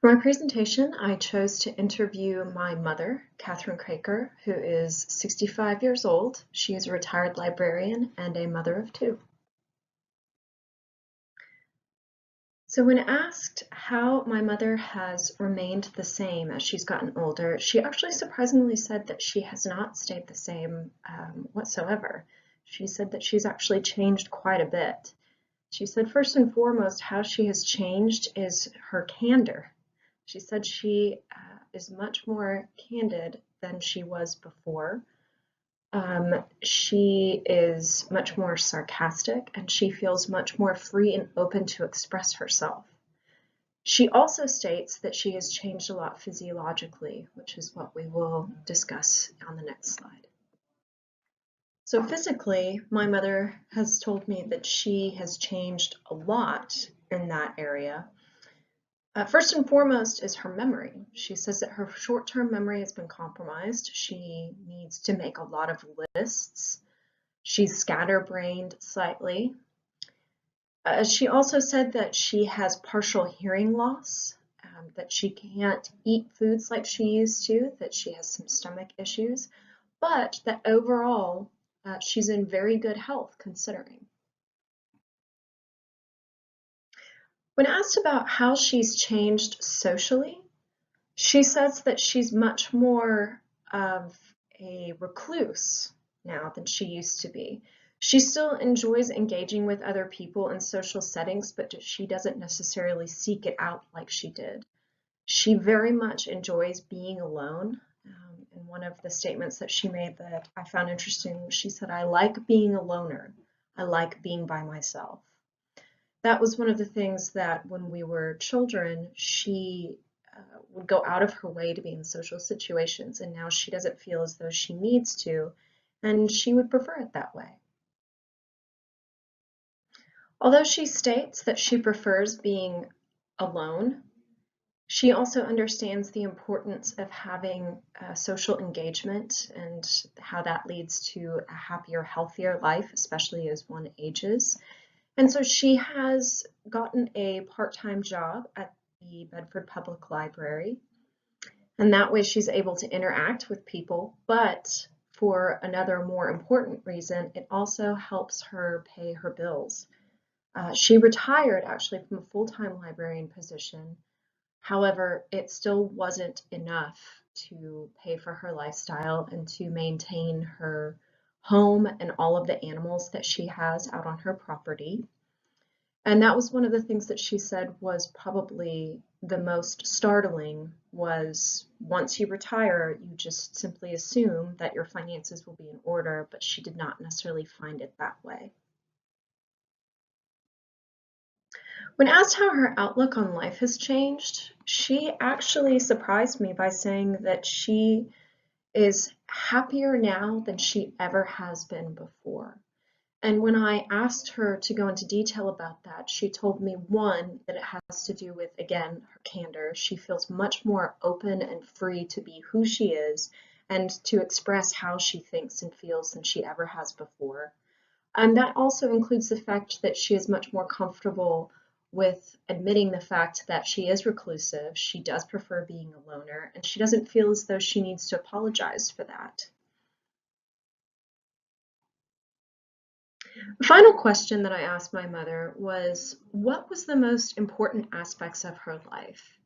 For my presentation, I chose to interview my mother, Catherine Craker, who is 65 years old. She is a retired librarian and a mother of two. So when asked how my mother has remained the same as she's gotten older, she actually surprisingly said that she has not stayed the same whatsoever. She said that she's actually changed quite a bit. She said first and foremost, how she has changed is her candor. She said she is much more candid than she was before. She is much more sarcastic and she feels much more free and open to express herself. She also states that she has changed a lot physiologically, which is what we will discuss on the next slide. So physically, my mother has told me that she has changed a lot in that area. First and foremost is her memory. She says that her short-term memory has been compromised. She needs to make a lot of lists. She's scatterbrained slightly. She also said that she has partial hearing loss, that she can't eat foods like she used to, that she has some stomach issues, but that overall she's in very good health considering. When asked about how she's changed socially, she says that she's much more of a recluse now than she used to be. She still enjoys engaging with other people in social settings, but she doesn't necessarily seek it out like she did. She very much enjoys being alone. And one of the statements that she made that I found interesting, she said, "I like being a loner. I like being by myself." That was one of the things that when we were children, she would go out of her way to be in social situations, and now she doesn't feel as though she needs to, and she would prefer it that way. Although she states that she prefers being alone, she also understands the importance of having social engagement and how that leads to a happier, healthier life, especially as one ages. And so she has gotten a part-time job at the Bedford Public Library. And that way she's able to interact with people, but for another more important reason, it also helps her pay her bills. She retired actually from a full-time librarian position. However, it still wasn't enough to pay for her lifestyle and to maintain her home and all of the animals that she has out on her property. And that was one of the things that she said was probably the most startling was once you retire, you just simply assume that your finances will be in order, but she did not necessarily find it that way. When asked how her outlook on life has changed, she actually surprised me by saying that she is happier now than she ever has been before. And when I asked her to go into detail about that, she told me, one, that it has to do with, again, her candor. She feels much more open and free to be who she is and to express how she thinks and feels than she ever has before. And that also includes the fact that she is much more comfortable with admitting the fact that she is reclusive, she does prefer being a loner, and she doesn't feel as though she needs to apologize for that. The final question that I asked my mother was, what was the most important aspects of her life?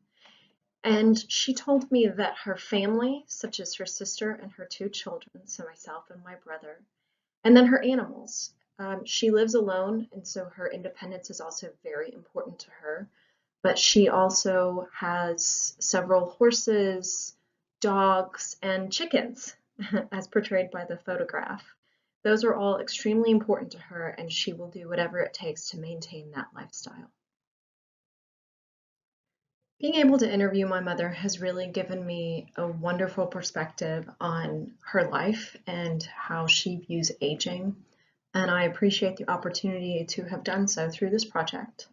And she told me that her family, such as her sister and her two children, so myself and my brother, and then her animals. She lives alone, and so her independence is also very important to her. But she also has several horses, dogs, and chickens, as portrayed by the photograph. Those are all extremely important to her, and she will do whatever it takes to maintain that lifestyle. Being able to interview my mother has really given me a wonderful perspective on her life and how she views aging, and I appreciate the opportunity to have done so through this project.